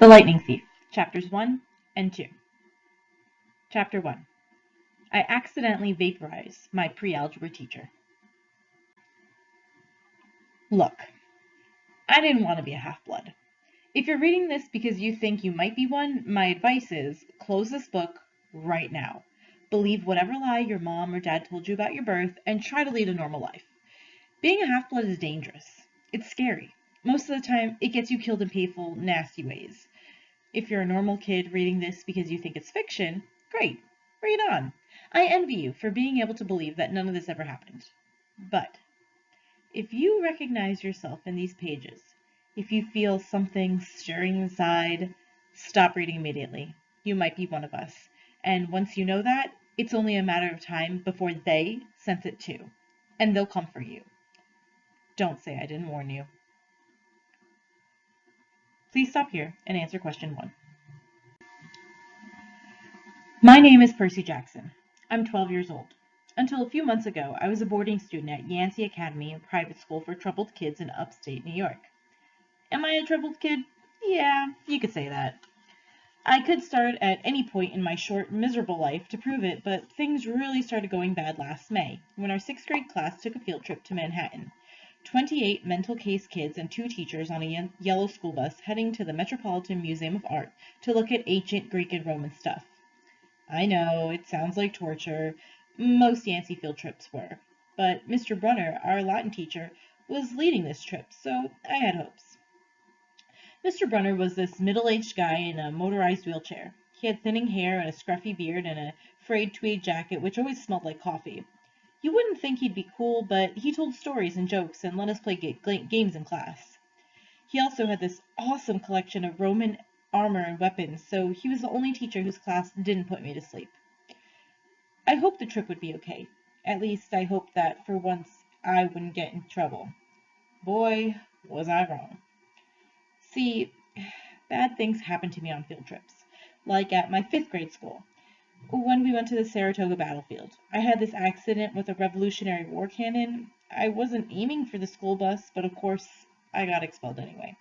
The Lightning Thief, Chapters 1 and 2. Chapter 1. I accidentally vaporize my pre-algebra teacher. Look, I didn't want to be a half-blood. If you're reading this because you think you might be one, my advice is close this book right now. Believe whatever lie your mom or dad told you about your birth and try to lead a normal life. Being a half-blood is dangerous. It's scary. Most of the time, it gets you killed in painful, nasty ways. If you're a normal kid reading this because you think it's fiction, great, read on. I envy you for being able to believe that none of this ever happened. But if you recognize yourself in these pages, if you feel something stirring inside, stop reading immediately. You might be one of us. And once you know that, it's only a matter of time before they sense it too. And they'll come for you. Don't say I didn't warn you. Please stop here and answer question 1. My name is Percy Jackson. I'm 12 years old. Until a few months ago, I was a boarding student at Yancey Academy, a private school for troubled kids in upstate New York. Am I a troubled kid? Yeah, you could say that. I could start at any point in my short, miserable life to prove it, but things really started going bad last May, when our 6th grade class took a field trip to Manhattan. 28 mental case kids and 2 teachers on a yellow school bus heading to the Metropolitan Museum of Art to look at ancient Greek and Roman stuff. I know, it sounds like torture. Most Yancey field trips were. But Mr. Brunner, our Latin teacher, was leading this trip, so I had hopes. Mr. Brunner was this middle-aged guy in a motorized wheelchair. He had thinning hair and a scruffy beard and a frayed tweed jacket which always smelled like coffee. You wouldn't think he'd be cool, but he told stories and jokes and let us play games in class. He also had this awesome collection of Roman armor and weapons, so he was the only teacher whose class didn't put me to sleep. I hoped the trip would be okay. At least I hoped that for once I wouldn't get in trouble. Boy, was I wrong. See, bad things happened to me on field trips, like at my 5th grade school. When we went to the Saratoga battlefield, I had this accident with a Revolutionary War cannon. I wasn't aiming for the school bus, but of course, I got expelled anyway.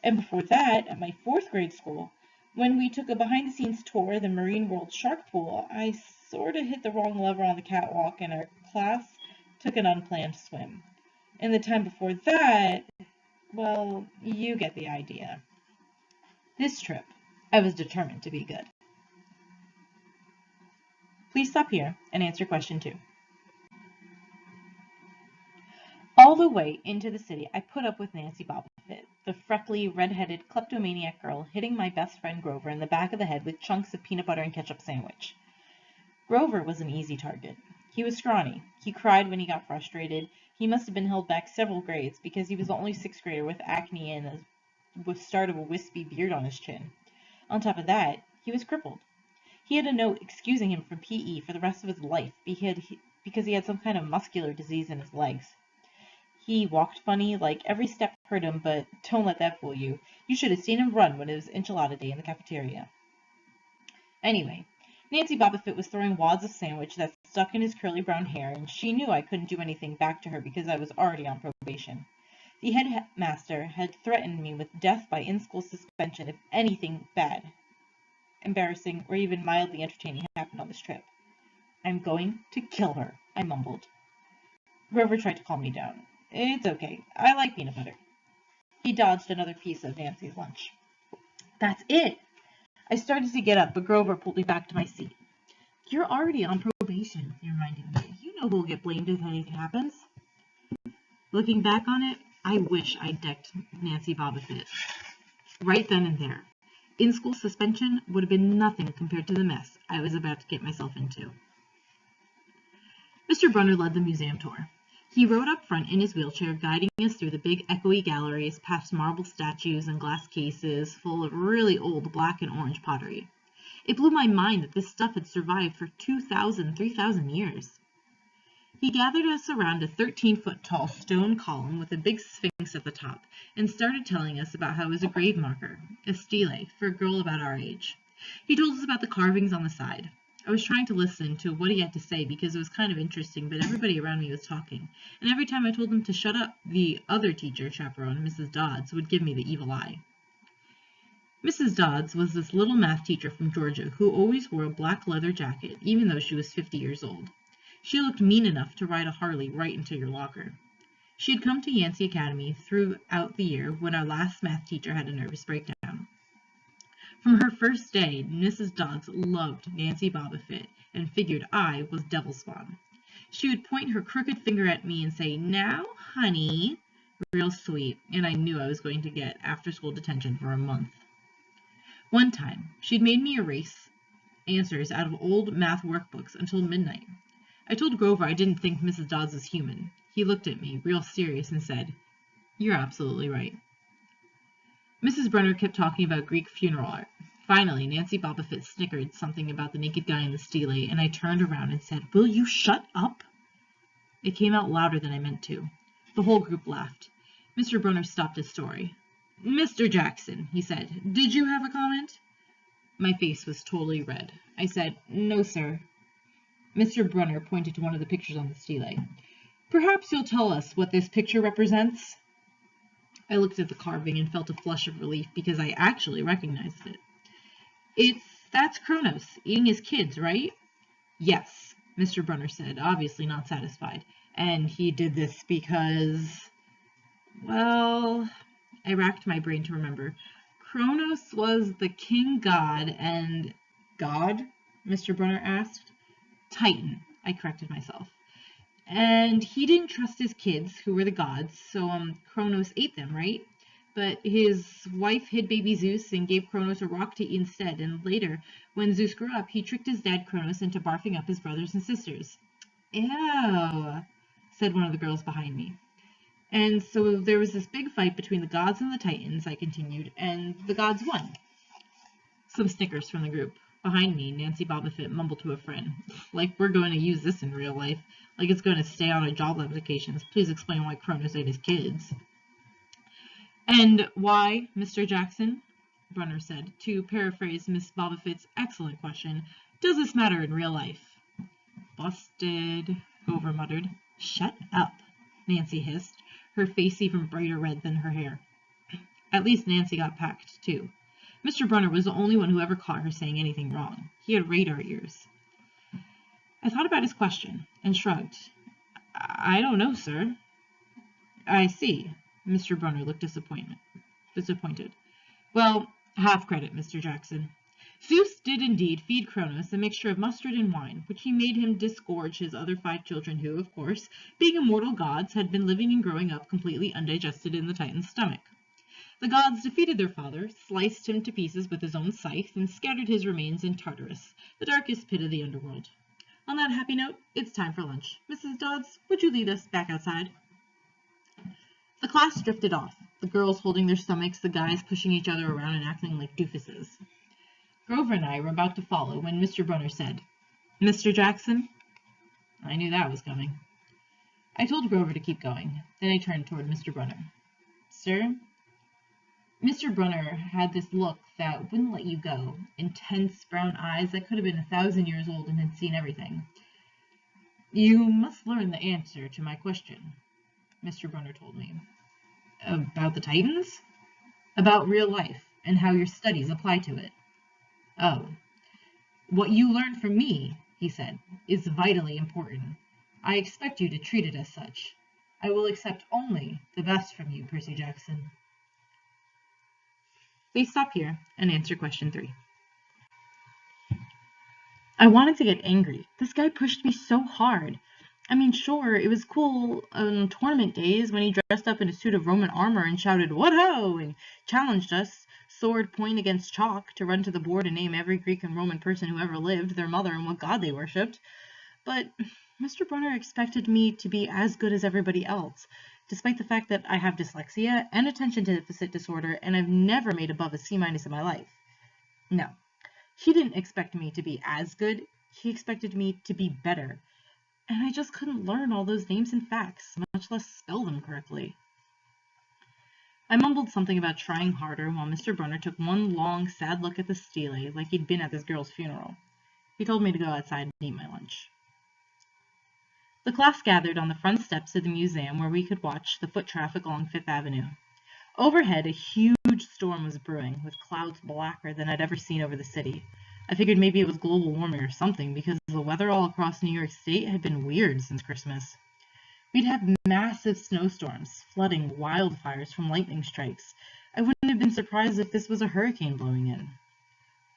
And before that, at my 4th grade school, when we took a behind-the-scenes tour of the Marine World Shark Pool, I sort of hit the wrong lever on the catwalk and our class took an unplanned swim. And the time before that, well, you get the idea. This trip, I was determined to be good. Please stop here and answer question 2. All the way into the city, I put up with Nancy Bobbitt, the freckly, red-headed, kleptomaniac girl hitting my best friend Grover in the back of the head with chunks of peanut butter and ketchup sandwich. Grover was an easy target. He was scrawny. He cried when he got frustrated. He must have been held back several grades because he was the only 6th grader with acne and the start of a wispy beard on his chin. On top of that, he was crippled. He had a note excusing him from PE for the rest of his life because he had some kind of muscular disease in his legs. He walked funny, like every step hurt him, but don't let that fool you. You should have seen him run when it was enchilada day in the cafeteria. Anyway, Nancy Bobbitt was throwing wads of sandwich that stuck in his curly brown hair, and she knew I couldn't do anything back to her because I was already on probation. The headmaster had threatened me with death by in-school suspension if anything bad, embarrassing, or even mildly entertaining happened on this trip. I'm going to kill her, I mumbled. Grover tried to calm me down. It's okay. I like peanut butter. He dodged another piece of Nancy's lunch. That's it! I started to get up, but Grover pulled me back to my seat. You're already on probation, he reminded me. You know who'll get blamed if anything happens. Looking back on it, I wish I'd decked Nancy Bobbitt. Right then and there. In-school suspension would have been nothing compared to the mess I was about to get myself into. Mr. Brunner led the museum tour. He rode up front in his wheelchair, guiding us through the big echoey galleries, past marble statues and glass cases full of really old black and orange pottery. It blew my mind that this stuff had survived for 2,000, 3,000 years. He gathered us around a 13-foot-tall stone column with a big sphinx at the top and started telling us about how it was a grave marker, a stele, for a girl about our age. He told us about the carvings on the side. I was trying to listen to what he had to say because it was kind of interesting, but everybody around me was talking, and every time I told him to shut up, the other teacher chaperone, Mrs. Dodds, would give me the evil eye. Mrs. Dodds was this little math teacher from Georgia who always wore a black leather jacket, even though she was 50 years old. She looked mean enough to ride a Harley right into your locker. She had come to Yancey Academy throughout the year when our last math teacher had a nervous breakdown. From her first day, Mrs. Dodds loved Nancy Bobbitt and figured I was devil spawn. She would point her crooked finger at me and say, "Now, honey," real sweet, and I knew I was going to get after-school detention for a month. One time, she'd made me erase answers out of old math workbooks until midnight. I told Grover I didn't think Mrs. Dodds was human. He looked at me, real serious, and said, "You're absolutely right." Mrs. Brunner kept talking about Greek funeral art. Finally, Nancy Bobbitt snickered something about the naked guy in the stele, and I turned around and said, "Will you shut up?" It came out louder than I meant to. The whole group laughed. Mr. Brunner stopped his story. "Mr. Jackson," he said, "did you have a comment?" My face was totally red. I said, "No, sir." Mr. Brunner pointed to one of the pictures on the stele. "Perhaps you'll tell us what this picture represents?" I looked at the carving and felt a flush of relief because I actually recognized it. That's Kronos, eating his kids, right?" "Yes," Mr. Brunner said, obviously not satisfied. "And he did this because..." Well, I racked my brain to remember. Kronos was the king god and... God? Mr. Brunner asked. Titan, I corrected myself. And he didn't trust his kids, who were the gods, so Kronos ate them, right? But his wife hid baby Zeus and gave Kronos a rock to eat instead, and later, when Zeus grew up, he tricked his dad Kronos into barfing up his brothers and sisters. "Ew," said one of the girls behind me. "And so there was this big fight between the gods and the Titans," I continued, "and the gods won." Some snickers from the group. Behind me, Nancy Bobbitt mumbled to a friend, "Like we're going to use this in real life. Like it's going to stay on our job applications. Please explain why Kronos ate his kids." "And why, Mr. Jackson," Brunner said, to paraphrase Miss Bobbitt's excellent question, "does this matter in real life?" "Busted," Grover muttered. "Shut up," Nancy hissed, her face even brighter red than her hair. At least Nancy got packed, too. Mr. Brunner was the only one who ever caught her saying anything wrong. He had radar ears. I thought about his question and shrugged. "I don't know, sir." "I see." Mr. Brunner looked disappointed. "Well, half credit, Mr. Jackson. Zeus did indeed feed Kronos a mixture of mustard and wine, which he made him disgorge his other 5 children who, of course, being immortal gods, had been living and growing up completely undigested in the Titan's stomach. The gods defeated their father, sliced him to pieces with his own scythe, and scattered his remains in Tartarus, the darkest pit of the underworld. On that happy note, it's time for lunch. Mrs. Dodds, would you lead us back outside?" The class drifted off, the girls holding their stomachs, the guys pushing each other around and acting like doofuses. Grover and I were about to follow when Mr. Brunner said, "Mr. Jackson?" I knew that was coming. I told Grover to keep going. Then I turned toward Mr. Brunner. "Sir?" Mr. Brunner had this look that wouldn't let you go, intense brown eyes that could have been 1,000 years old and had seen everything. "You must learn the answer to my question," Mr. Brunner told me. "About the Titans?" "About real life, and how your studies apply to it." "Oh. What you learn from me," he said, "is vitally important. I expect you to treat it as such. I will accept only the best from you, Percy Jackson." Please stop here and answer question 3. I wanted to get angry. This guy pushed me so hard. I mean, sure, it was cool on tournament days when he dressed up in a suit of Roman armor and shouted, "What ho!" and challenged us, sword point against chalk, to run to the board and name every Greek and Roman person who ever lived, their mother, and what god they worshipped. But Mr. Brunner expected me to be as good as everybody else, despite the fact that I have dyslexia and attention deficit disorder, and I've never made above a C- in my life. No, he didn't expect me to be as good. He expected me to be better. And I just couldn't learn all those names and facts, much less spell them correctly. I mumbled something about trying harder while Mr. Brunner took one long, sad look at the stele like he'd been at this girl's funeral. He told me to go outside and eat my lunch. The class gathered on the front steps of the museum where we could watch the foot traffic along Fifth Avenue. Overhead, a huge huge storm was brewing, with clouds blacker than I'd ever seen over the city. I figured maybe it was global warming or something, because the weather all across New York State had been weird since Christmas. We'd have massive snowstorms, flooding, wildfires from lightning strikes. I wouldn't have been surprised if this was a hurricane blowing in.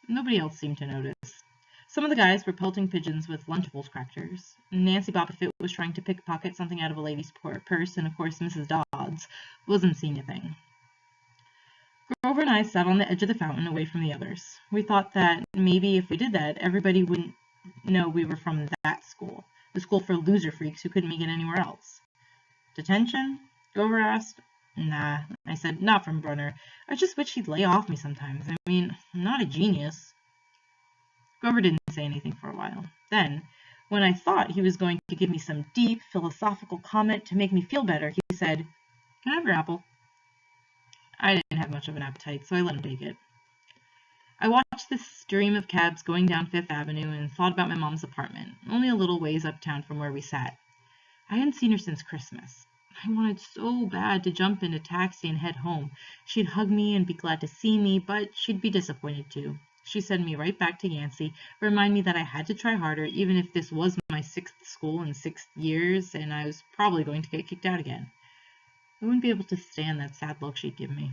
Nobody else seemed to notice. Some of the guys were pelting pigeons with Lunchables crackers. Nancy Bobbitt was trying to pickpocket something out of a lady's purse, and of course Mrs. Dodds wasn't seeing a thing. Grover and I sat on the edge of the fountain away from the others. We thought that maybe if we did that, everybody wouldn't know we were from that school, the school for loser freaks who couldn't make it anywhere else. Detention? Grover asked. Nah, I said, not from Brunner. I just wish he'd lay off me sometimes. I mean, I'm not a genius. Grover didn't say anything for a while. Then, when I thought he was going to give me some deep, philosophical comment to make me feel better, he said, "Can I have your apple?" I didn't have much of an appetite, so I let him take it. I watched this stream of cabs going down Fifth Avenue and thought about my mom's apartment, only a little ways uptown from where we sat. I hadn't seen her since Christmas. I wanted so bad to jump in a taxi and head home. She'd hug me and be glad to see me, but she'd be disappointed too. She'd send me right back to Yancey, remind me that I had to try harder, even if this was my 6th school in 6 years, and I was probably going to get kicked out again. I wouldn't be able to stand that sad look she'd give me.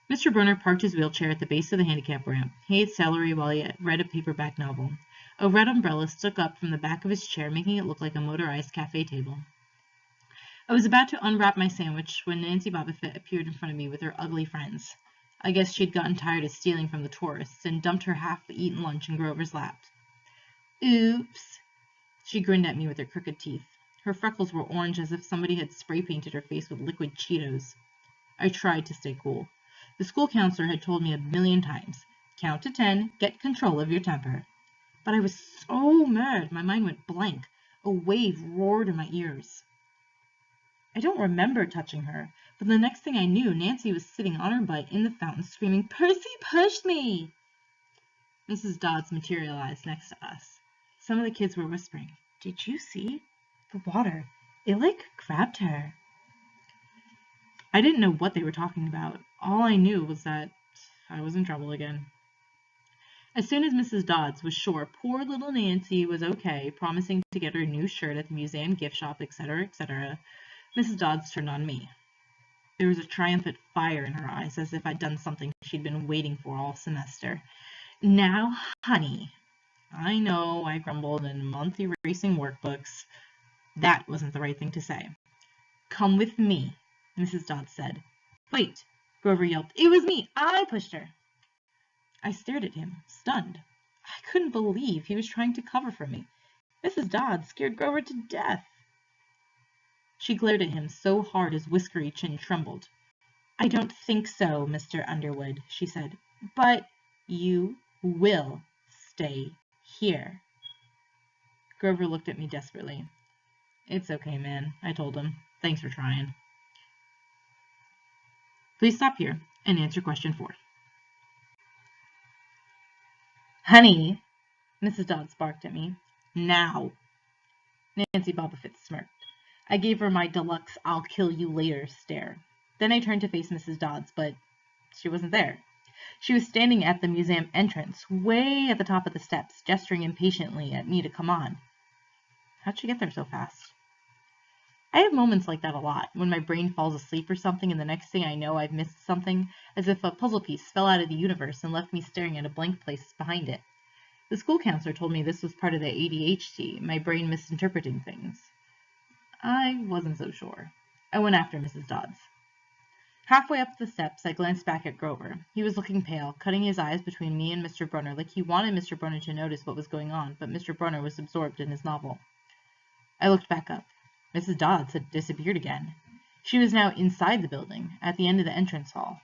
Mr. Brunner parked his wheelchair at the base of the handicap ramp. He ate celery while he read a paperback novel. A red umbrella stuck up from the back of his chair, making it look like a motorized cafe table. I was about to unwrap my sandwich when Nancy Bobbitt appeared in front of me with her ugly friends. I guess she'd gotten tired of stealing from the tourists and dumped her half-eaten lunch in Grover's lap. Oops. She grinned at me with her crooked teeth. Her freckles were orange as if somebody had spray-painted her face with liquid Cheetos. I tried to stay cool. The school counselor had told me 1,000,000 times, "Count to 10, get control of your temper." But I was so mad, my mind went blank. A wave roared in my ears. I don't remember touching her, but the next thing I knew, Nancy was sitting on her butt in the fountain screaming, "Percy pushed me!" Mrs. Dodds materialized next to us. Some of the kids were whispering, "Did you see? The water. It grabbed her." I didn't know what they were talking about. All I knew was that I was in trouble again. As soon as Mrs. Dodds was sure poor little Nancy was okay, promising to get her a new shirt at the museum gift shop, etc., etc., Mrs. Dodds turned on me. There was a triumphant fire in her eyes, as if I'd done something she'd been waiting for all semester. "Now, honey." I know, I grumbled, in month erasing workbooks. That wasn't the right thing to say. "Come with me," Mrs. Dodds said. "Wait," Grover yelped. "It was me. I pushed her." I stared at him, stunned. I couldn't believe he was trying to cover for me. Mrs. Dodds scared Grover to death. She glared at him so hard his whiskery chin trembled. "I don't think so, Mr. Underwood," she said. "But you will stay here." Grover looked at me desperately. "It's okay, man," I told him. "Thanks for trying." Please stop here and answer question 4. "Honey," Mrs. Dodds barked at me. "Now." Nancy Bobbitt smirked. I gave her my deluxe "I'll kill you later" stare. Then I turned to face Mrs. Dodds, but she wasn't there. She was standing at the museum entrance, way at the top of the steps, gesturing impatiently at me to come on. How'd she get there so fast? I have moments like that a lot, when my brain falls asleep or something, and the next thing I know I've missed something, as if a puzzle piece fell out of the universe and left me staring at a blank place behind it. The school counselor told me this was part of the ADHD, my brain misinterpreting things. I wasn't so sure. I went after Mrs. Dodds. Halfway up the steps, I glanced back at Grover. He was looking pale, cutting his eyes between me and Mr. Brunner like he wanted Mr. Brunner to notice what was going on, but Mr. Brunner was absorbed in his novel. I looked back up. Mrs. Dodds had disappeared again. She was now inside the building, at the end of the entrance hall.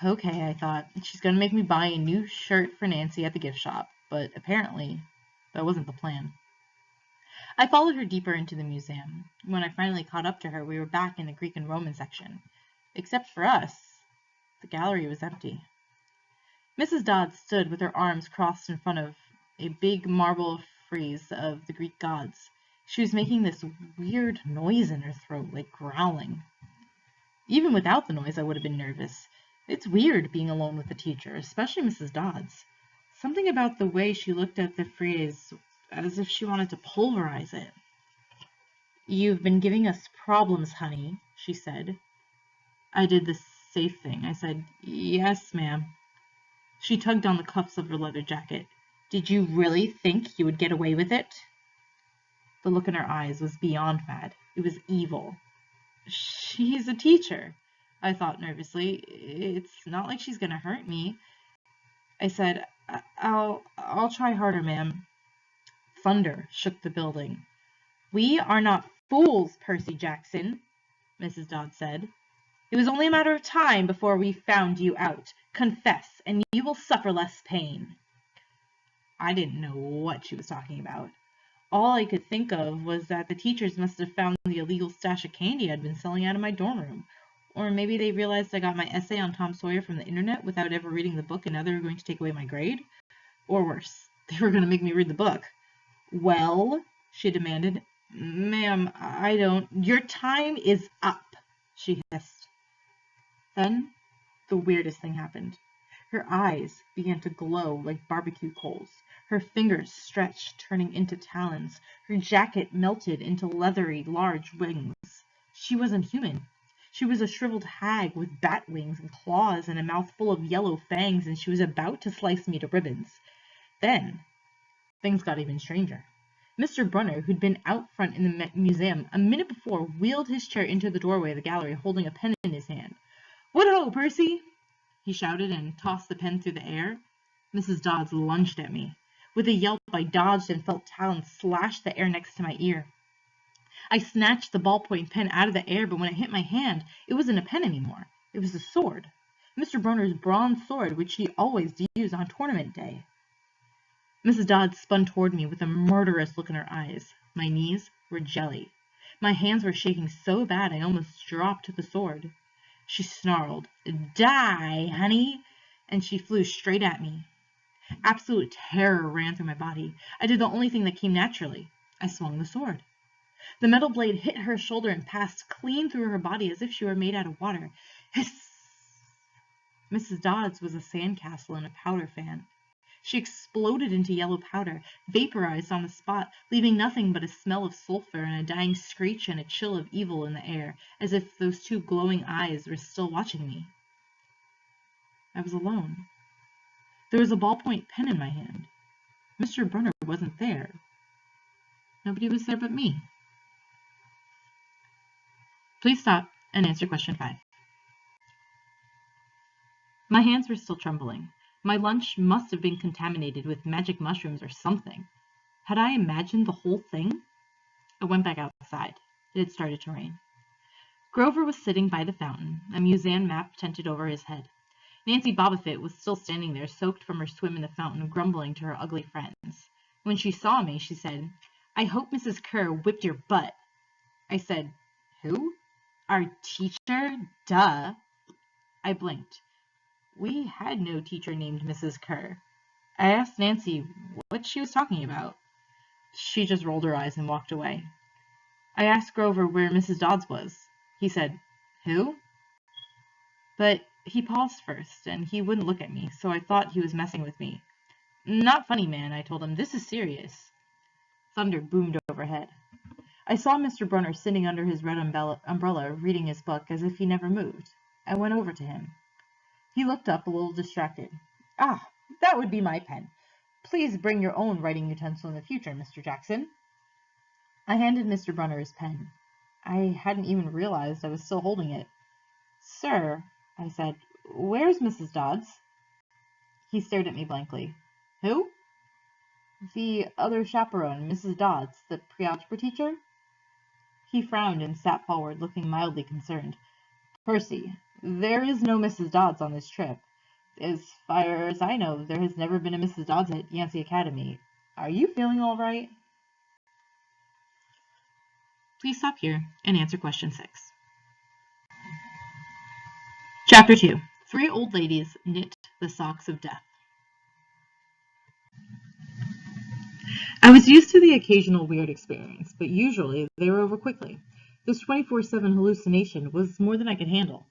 Okay, I thought, she's going to make me buy a new shirt for Nancy at the gift shop, but apparently that wasn't the plan. I followed her deeper into the museum. When I finally caught up to her, we were back in the Greek and Roman section. Except for us, the gallery was empty. Mrs. Dodds stood with her arms crossed in front of a big marble frieze of the Greek gods. She was making this weird noise in her throat, like growling. Even without the noise, I would have been nervous. It's weird being alone with a teacher, especially Mrs. Dodds. Something about the way she looked at the phrase, as if she wanted to pulverize it. "You've been giving us problems, honey," she said. I did the safe thing. I said, "Yes, ma'am." She tugged on the cuffs of her leather jacket. "Did you really think you would get away with it?" The look in her eyes was beyond mad. It was evil. "She's a teacher," I thought nervously. "It's not like she's going to hurt me." I said, I'll try harder, ma'am." Thunder shook the building. "We are not fools, Percy Jackson," Mrs. Dodds said. "It was only a matter of time before we found you out. Confess, and you will suffer less pain." I didn't know what she was talking about. All I could think of was that the teachers must have found the illegal stash of candy I'd been selling out of my dorm room. Or maybe they realized I got my essay on Tom Sawyer from the internet without ever reading the book, and now they were going to take away my grade. Or worse, they were going to make me read the book. "Well?" she demanded. "Ma'am, I don't—" "Your time is up," she hissed. Then the weirdest thing happened. Her eyes began to glow like barbecue coals. Her fingers stretched, turning into talons. Her jacket melted into leathery, large wings. She wasn't human. She was a shriveled hag with bat wings and claws and a mouth full of yellow fangs, and she was about to slice me to ribbons. Then things got even stranger. Mr. Brunner, who'd been out front in the museum a minute before, wheeled his chair into the doorway of the gallery, holding a pen in his hand. "What ho, Percy!" he shouted, and tossed the pen through the air. Mrs. Dodds lunged at me. With a yelp, I dodged and felt talons slash the air next to my ear. I snatched the ballpoint pen out of the air, but when it hit my hand, it wasn't a pen anymore. It was a sword. Mr. Brunner's bronze sword, which he always used on tournament day. Mrs. Dodds spun toward me with a murderous look in her eyes. My knees were jelly. My hands were shaking so bad I almost dropped the sword. She snarled, "Die, honey!" and she flew straight at me. Absolute terror ran through my body. I did the only thing that came naturally. I swung the sword. The metal blade hit her shoulder and passed clean through her body as if she were made out of water. Hiss! Mrs. Dodds was a sandcastle in a powder fan. She exploded into yellow powder, vaporized on the spot, leaving nothing but a smell of sulfur and a dying screech and a chill of evil in the air, as if those two glowing eyes were still watching me. I was alone. There was a ballpoint pen in my hand. Mr. Brunner wasn't there. Nobody was there but me. Please stop and answer question 5. My hands were still trembling. My lunch must have been contaminated with magic mushrooms or something. Had I imagined the whole thing? I went back outside. It had started to rain. Grover was sitting by the fountain, a museum map tented over his head. Nancy Bobofit was still standing there, soaked from her swim in the fountain, grumbling to her ugly friends. When she saw me, she said, "I hope Mrs. Kerr whipped your butt." I said, "Who?" "Our teacher? Duh." I blinked. We had no teacher named Mrs. Kerr. I asked Nancy what she was talking about. She just rolled her eyes and walked away. I asked Grover where Mrs. Dodds was. He said, "Who?" But he paused first, and he wouldn't look at me, so I thought he was messing with me. "Not funny, man," I told him. "This is serious." Thunder boomed overhead. I saw Mr. Brunner sitting under his red umbrella, reading his book as if he never moved. I went over to him. He looked up a little distracted. "Ah, that would be my pen. Please bring your own writing utensil in the future, Mr. Jackson." I handed Mr. Brunner his pen. I hadn't even realized I was still holding it. "Sir," I said, "where's Mrs. Dodds?" He stared at me blankly. "Who?" "The other chaperone, Mrs. Dodds, the pre-algebra teacher." He frowned and sat forward, looking mildly concerned. "Percy, there is no Mrs. Dodds on this trip. As far as I know, there has never been a Mrs. Dodds at Yancey Academy. Are you feeling all right?" Please stop here and answer question 6. Chapter 2. 3 old ladies knit the socks of death. I was used to the occasional weird experience, but usually they were over quickly. This 24/7 hallucination was more than I could handle.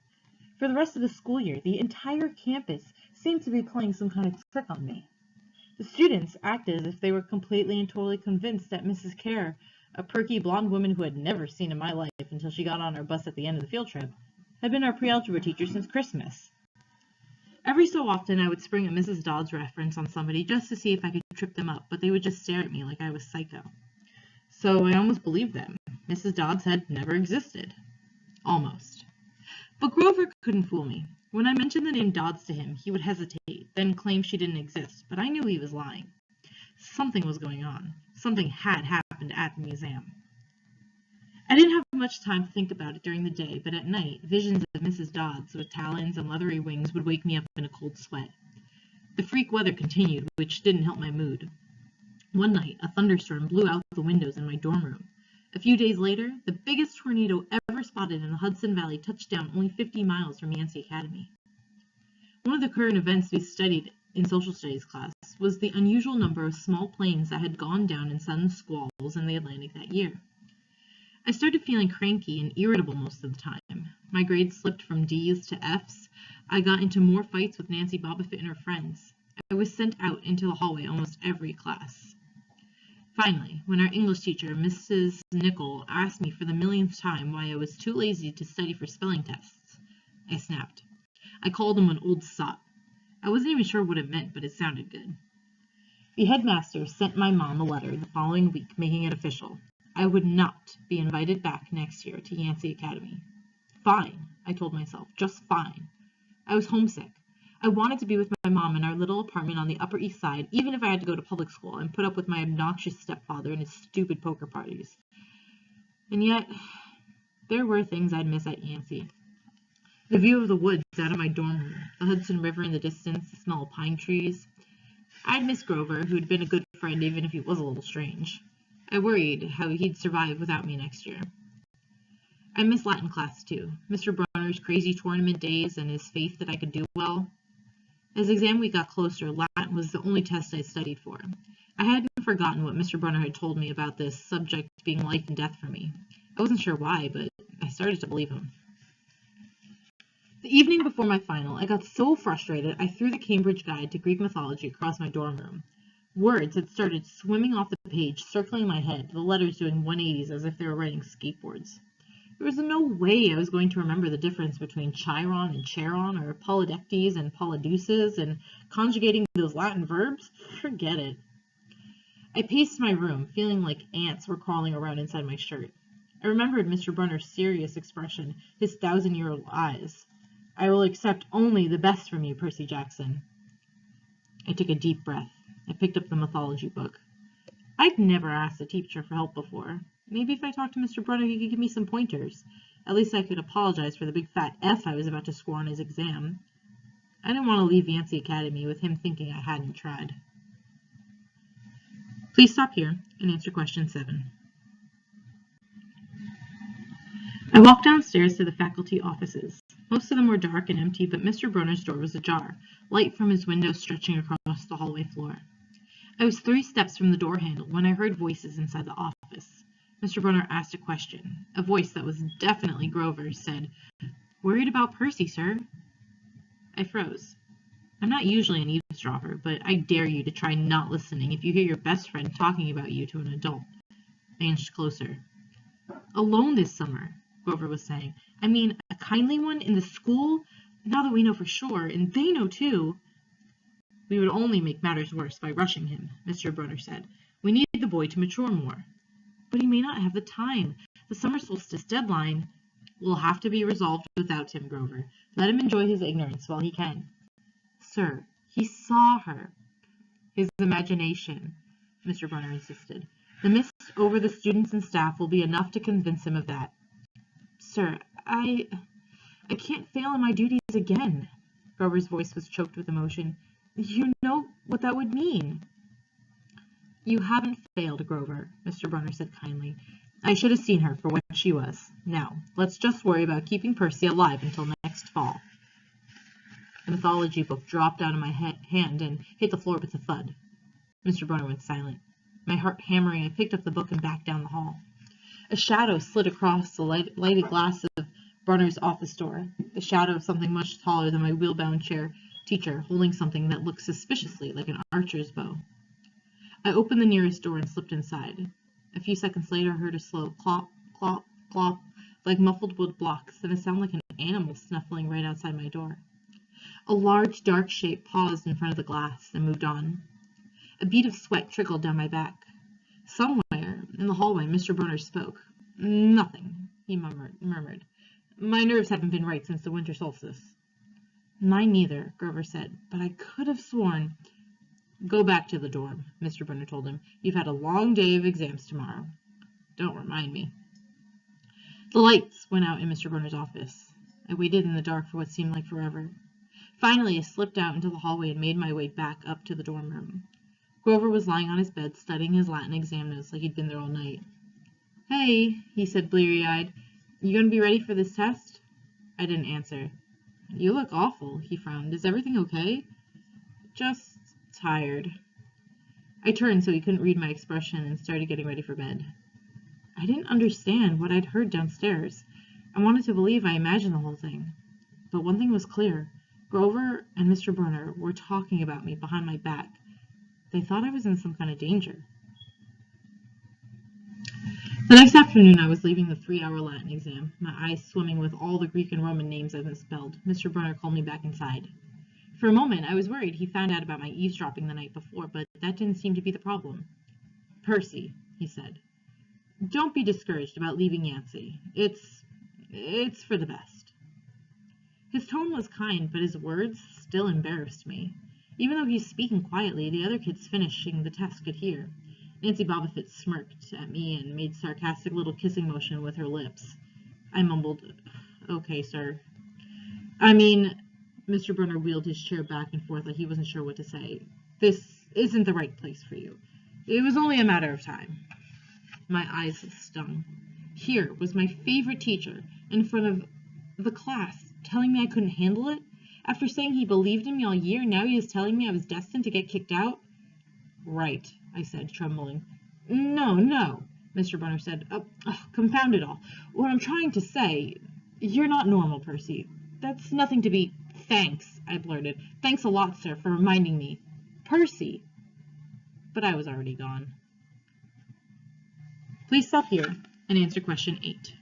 For the rest of the school year, the entire campus seemed to be playing some kind of trick on me. The students acted as if they were completely and totally convinced that Mrs. Kerr, a perky blonde woman who had never seen in my life until she got on our bus at the end of the field trip, had been our pre-algebra teacher since Christmas. Every so often I would spring a Mrs. Dodds reference on somebody just to see if I could trip them up, but they would just stare at me like I was psycho. So I almost believed them. Mrs. Dodds had never existed. Almost. But Grover couldn't fool me. When I mentioned the name Dodds to him, he would hesitate, then claim she didn't exist, but I knew he was lying. Something was going on. Something had happened at the museum. I didn't have much time to think about it during the day, but at night, visions of Mrs. Dodds with talons and leathery wings would wake me up in a cold sweat. The freak weather continued, which didn't help my mood. One night, a thunderstorm blew out the windows in my dorm room. A few days later, the biggest tornado ever spotted in the Hudson Valley touched down only 50 miles from Yancey Academy. One of the current events we studied in social studies class was the unusual number of small planes that had gone down in sudden squalls in the Atlantic that year. I started feeling cranky and irritable most of the time. My grades slipped from D's to F's. I got into more fights with Nancy Bobbitt and her friends. I was sent out into the hallway almost every class. Finally, when our English teacher, Mrs. Nicol, asked me for the millionth time why I was too lazy to study for spelling tests, I snapped. I called him an old sot. I wasn't even sure what it meant, but it sounded good. The headmaster sent my mom a letter the following week making it official. I would not be invited back next year to Yancey Academy. Fine, I told myself, just fine. I was homesick. I wanted to be with my mom in our little apartment on the Upper East Side, even if I had to go to public school and put up with my obnoxious stepfather and his stupid poker parties. And yet, there were things I'd miss at Yancey. The view of the woods out of my dorm room, the Hudson River in the distance, the smell of pine trees. I'd miss Grover, who'd been a good friend even if he was a little strange. I worried how he'd survive without me next year. I missed Latin class, too. Mr. Brunner's crazy tournament days and his faith that I could do well. As exam week got closer, Latin was the only test I studied for. I hadn't forgotten what Mr. Brunner had told me about this subject being life and death for me. I wasn't sure why, but I started to believe him. The evening before my final, I got so frustrated I threw the Cambridge Guide to Greek mythology across my dorm room. Words had started swimming off the page, circling my head, the letters doing 180s as if they were riding skateboards. There was no way I was going to remember the difference between Chiron and Charon, or Polydectes and Polydeuces, and conjugating those Latin verbs. Forget it. I paced my room, feeling like ants were crawling around inside my shirt. I remembered Mr. Brunner's serious expression, his 1,000-year-old eyes. I will accept only the best from you, Percy Jackson. I took a deep breath. I picked up the mythology book. I'd never asked a teacher for help before. Maybe if I talked to Mr. Brunner, he could give me some pointers. At least I could apologize for the big fat F I was about to score on his exam. I didn't want to leave Yancey Academy with him thinking I hadn't tried. Please stop here and answer question 7. I walked downstairs to the faculty offices. Most of them were dark and empty, but Mr. Brunner's door was ajar, light from his window stretching across the hallway floor. I was 3 steps from the door handle when I heard voices inside the office. Mr. Brunner asked a question. A voice that was definitely Grover's said, "Worried about Percy, sir?" I froze. I'm not usually an eavesdropper, but I dare you to try not listening if you hear your best friend talking about you to an adult. I inched closer. "Alone this summer," Grover was saying. "I mean, a kindly one in the school? Now that we know for sure, and they know too." "We would only make matters worse by rushing him," Mr. Brunner said. "We need the boy to mature more." "But he may not have the time. The summer solstice deadline will have to be resolved without him, Grover. Let him enjoy his ignorance while he can." "Sir, he saw her." "His imagination," Mr. Brunner insisted. "The mist over the students and staff will be enough to convince him of that." "Sir, I can't fail in my duties again." Grover's voice was choked with emotion. "You know what that would mean." "You haven't failed, Grover," Mr. Brunner said kindly. "I should have seen her for what she was. Now, let's just worry about keeping Percy alive until next fall." The mythology book dropped out of my hand and hit the floor with a thud. Mr. Brunner went silent. My heart hammering, I picked up the book and backed down the hall. A shadow slid across the lighted glass of Brunner's office door, the shadow of something much taller than my wheel-bound teacher, holding something that looked suspiciously like an archer's bow. I opened the nearest door and slipped inside. A few seconds later, I heard a slow clop, clop, clop, like muffled wood blocks, and a sound like an animal snuffling right outside my door. A large, dark shape paused in front of the glass and moved on. A bead of sweat trickled down my back. Somewhere in the hallway, Mr. Brunner spoke. "Nothing," he murmured. "My nerves haven't been right since the winter solstice." "Mine neither," Grover said, "but I could have sworn—" "Go back to the dorm," Mr. Brunner told him. "You've had a long day of exams tomorrow." "Don't remind me." The lights went out in Mr. Brunner's office. I waited in the dark for what seemed like forever. Finally, I slipped out into the hallway and made my way back up to the dorm room. Grover was lying on his bed, studying his Latin exam notes like he'd been there all night. "Hey," he said bleary-eyed, "you going to be ready for this test?" I didn't answer. "You look awful," he frowned. "Is everything okay?" "Just tired." I turned so he couldn't read my expression and started getting ready for bed. I didn't understand what I'd heard downstairs. I wanted to believe I imagined the whole thing. But one thing was clear. Grover and Mr. Brunner were talking about me behind my back. They thought I was in some kind of danger. The next afternoon, I was leaving the 3-hour Latin exam, my eyes swimming with all the Greek and Roman names I'd misspelled. Mr. Brunner called me back inside. For a moment, I was worried he found out about my eavesdropping the night before, but that didn't seem to be the problem. "Percy," he said, "don't be discouraged about leaving Yancey. It's for the best." His tone was kind, but his words still embarrassed me. Even though he was speaking quietly, the other kids finishing the test could hear. Nancy Bobbitt smirked at me and made sarcastic little kissing motion with her lips. I mumbled, "Okay, sir." Mr. Brunner wheeled his chair back and forth like he wasn't sure what to say. "This isn't the right place for you. It was only a matter of time." My eyes stung. Here was my favorite teacher in front of the class telling me I couldn't handle it? After saying he believed in me all year, now he was telling me I was destined to get kicked out? "Right," I said, trembling. No, Mr. Brunner said. Confound it all. What I'm trying to say, you're not normal, Percy. That's nothing to be—" "Thanks," I blurted. "Thanks a lot, sir, for reminding me." "Percy!" But I was already gone. Please stop here and answer question 8.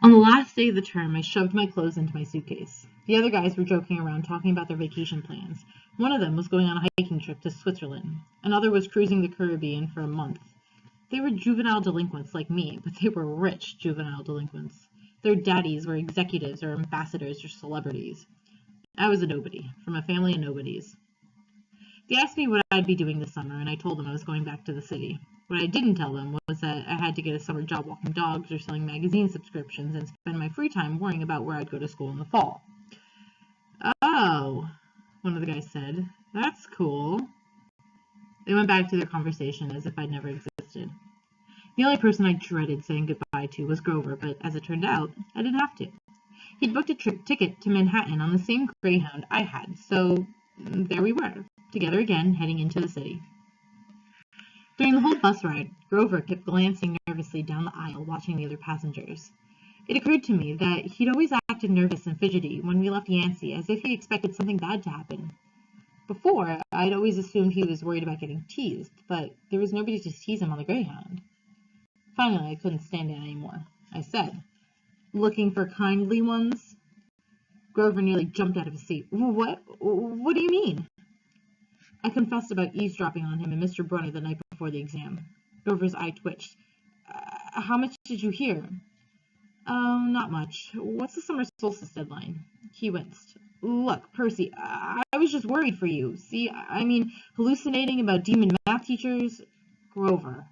On the last day of the term, I shoved my clothes into my suitcase. The other guys were joking around, talking about their vacation plans. One of them was going on a hiking trip to Switzerland. Another was cruising the Caribbean for a month. They were juvenile delinquents like me, but they were rich juvenile delinquents. Their daddies were executives or ambassadors or celebrities. I was a nobody, from a family of nobodies. They asked me what I'd be doing this summer, and I told them I was going back to the city. What I didn't tell them was that I had to get a summer job walking dogs or selling magazine subscriptions and spend my free time worrying about where I'd go to school in the fall. "Oh," one of the guys said. "That's cool." They went back to their conversation as if I'd never existed. The only person I dreaded saying goodbye to was Grover, but as it turned out, I didn't have to. He'd booked a ticket to Manhattan on the same Greyhound I had, so there we were, together again, heading into the city. During the whole bus ride, Grover kept glancing nervously down the aisle, watching the other passengers. It occurred to me that he'd always acted nervous and fidgety when we left Yancey, as if he expected something bad to happen. Before, I'd always assumed he was worried about getting teased, but there was nobody to tease him on the Greyhound. Finally, I couldn't stand it anymore. I said, "Looking for kindly ones?" Grover nearly jumped out of his seat. What do you mean?" I confessed about eavesdropping on him and Mr. Brunner the night before the exam. Grover's eye twitched. How much did you hear?" "Oh, not much. What's the summer solstice deadline?" He winced. "Look, Percy, I was just worried for you. See, hallucinating about demon math teachers." "Grover.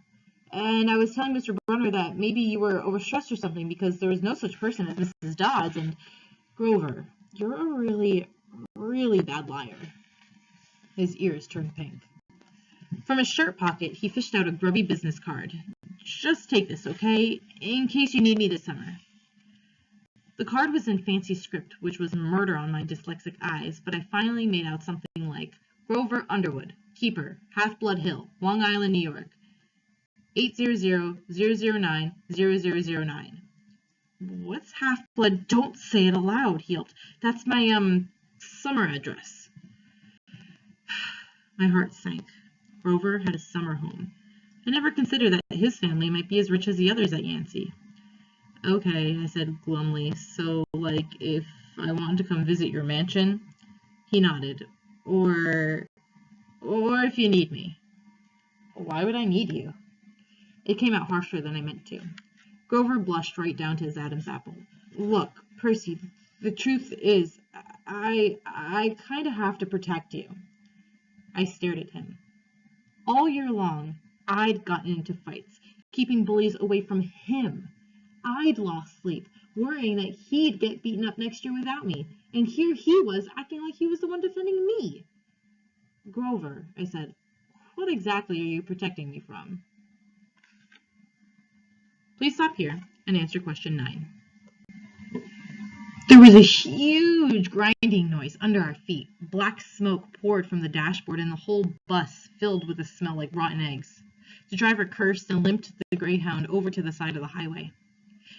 And I was telling Mr. Brunner that maybe you were overstressed or something because there was no such person as Mrs. Dodds and—" "Grover, you're a really, really bad liar." His ears turned pink. From his shirt pocket, he fished out a grubby business card. "Just take this, okay? In case you need me this summer." The card was in fancy script, which was murder on my dyslexic eyes, but I finally made out something like Grover Underwood, keeper, Half-Blood Hill, Long Island, New York. 800-009-0009. What's Half-Blood? Don't say it aloud, he yelped. That's my, summer address. My heart sank. Grover had a summer home. I never considered that his family might be as rich as the others at Yancey. Okay, I said glumly. So, if I wanted to come visit your mansion? He nodded. Or if you need me. Why would I need you? It came out harsher than I meant to. Grover blushed right down to his Adam's apple. Look, Percy, the truth is, I kind of have to protect you. I stared at him. All year long, I'd gotten into fights, keeping bullies away from him. I'd lost sleep, worrying that he'd get beaten up next year without me, and here he was acting like he was the one defending me. Grover, I said, what exactly are you protecting me from? Please stop here and answer question 9. There was a huge grinding noise under our feet. Black smoke poured from the dashboard and the whole bus filled with a smell like rotten eggs. The driver cursed and limped the Greyhound over to the side of the highway.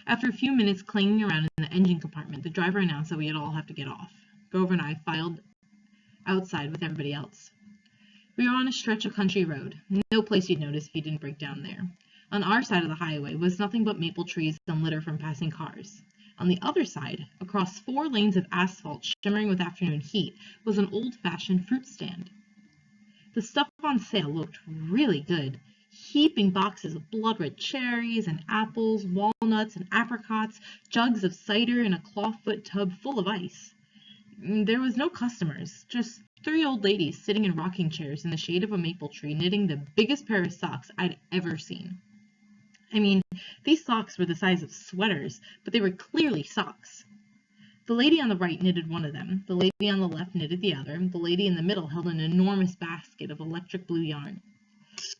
After a few minutes clanging around in the engine compartment, the driver announced that we'd all have to get off. Grover and I filed outside with everybody else. We were on a stretch of country road, no place you'd notice if you didn't break down there. On our side of the highway was nothing but maple trees and litter from passing cars. On the other side, across 4 lanes of asphalt shimmering with afternoon heat, was an old-fashioned fruit stand. The stuff on sale looked really good. Heaping boxes of blood-red cherries and apples, walnuts and apricots, jugs of cider, and a clawfoot tub full of ice. There was no customers, just 3 old ladies sitting in rocking chairs in the shade of a maple tree knitting the biggest pair of socks I'd ever seen. I mean, these socks were the size of sweaters, but they were clearly socks. The lady on the right knitted one of them, the lady on the left knitted the other, and the lady in the middle held an enormous basket of electric blue yarn.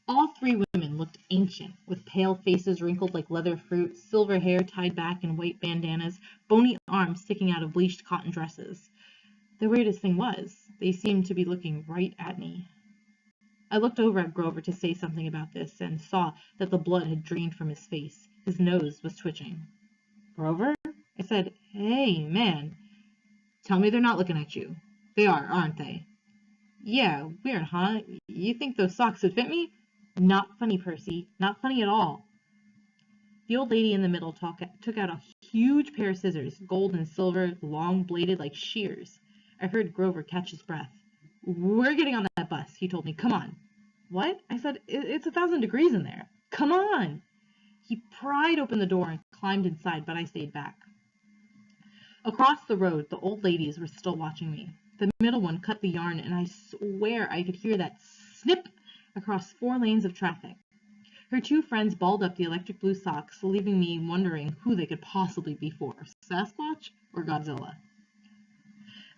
All 3 women looked ancient, with pale faces wrinkled like leather fruit, silver hair tied back in white bandanas, bony arms sticking out of bleached cotton dresses. The weirdest thing was, they seemed to be looking right at me. I looked over at Grover to say something about this and saw that the blood had drained from his face. His nose was twitching. Grover? I said, hey, man. Tell me they're not looking at you. They are, aren't they? Yeah, weird, huh? You think those socks would fit me? Not funny, Percy. Not funny at all. The old lady in the middle took out a huge pair of scissors, gold and silver, long-bladed like shears. I heard Grover catch his breath. We're getting on that bus, he told me. Come on. What? I said, it's 1,000 degrees in there. Come on. He pried open the door and climbed inside, but I stayed back. Across the road, the old ladies were still watching me. The middle one cut the yarn, and I swear I could hear that snip across 4 lanes of traffic. Her 2 friends balled up the electric blue socks, leaving me wondering who they could possibly be for, Sasquatch or Godzilla.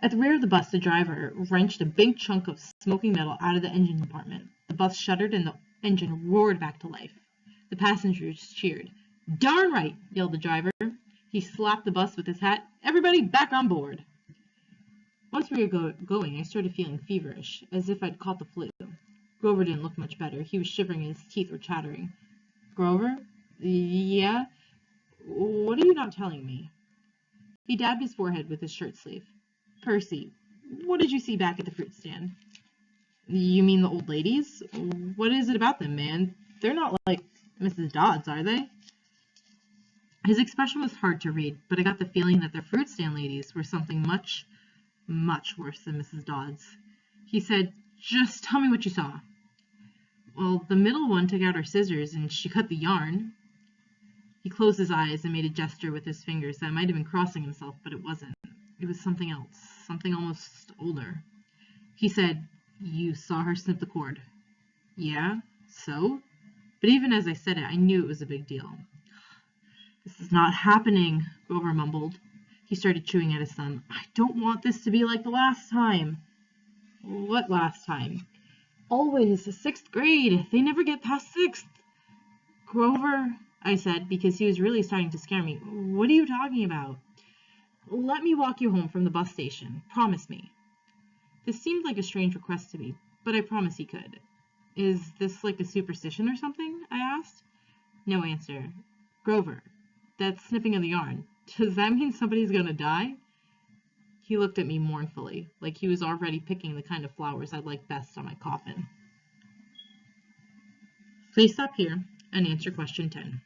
At the rear of the bus, the driver wrenched a big chunk of smoking metal out of the engine compartment. The bus shuddered and the engine roared back to life. The passengers cheered. Darn right, yelled the driver. He slapped the bus with his hat. Everybody back on board. Once we were going, I started feeling feverish, as if I'd caught the flu. Grover didn't look much better. He was shivering and his teeth were chattering. Grover? Yeah? What are you not telling me? He dabbed his forehead with his shirt sleeve. Percy, what did you see back at the fruit stand? You mean the old ladies? What is it about them, man? They're not like Mrs. Dodds, are they? His expression was hard to read, but I got the feeling that the fruit stand ladies were something much, much worse than Mrs. Dodds. He said, just tell me what you saw. Well, the middle one took out her scissors and she cut the yarn. He closed his eyes and made a gesture with his fingers that might have been crossing himself, but it wasn't. It was something else, something almost older. He said, you saw her snip the cord. Yeah, so? But even as I said it, I knew it was a big deal. This is not happening, Grover mumbled. He started chewing at his thumb. I don't want this to be like the last time. What last time? Always, the 6th grade. They never get past 6th. Grover, I said, because he was really starting to scare me. What are you talking about? Let me walk you home from the bus station. Promise me. This seemed like a strange request to me, but I promised he could. Is this like a superstition or something? I asked. No answer. Grover, that snipping of the yarn. Does that mean somebody's gonna die? He looked at me mournfully, like he was already picking the kind of flowers I'd like best on my coffin. Please stop here and answer question 10.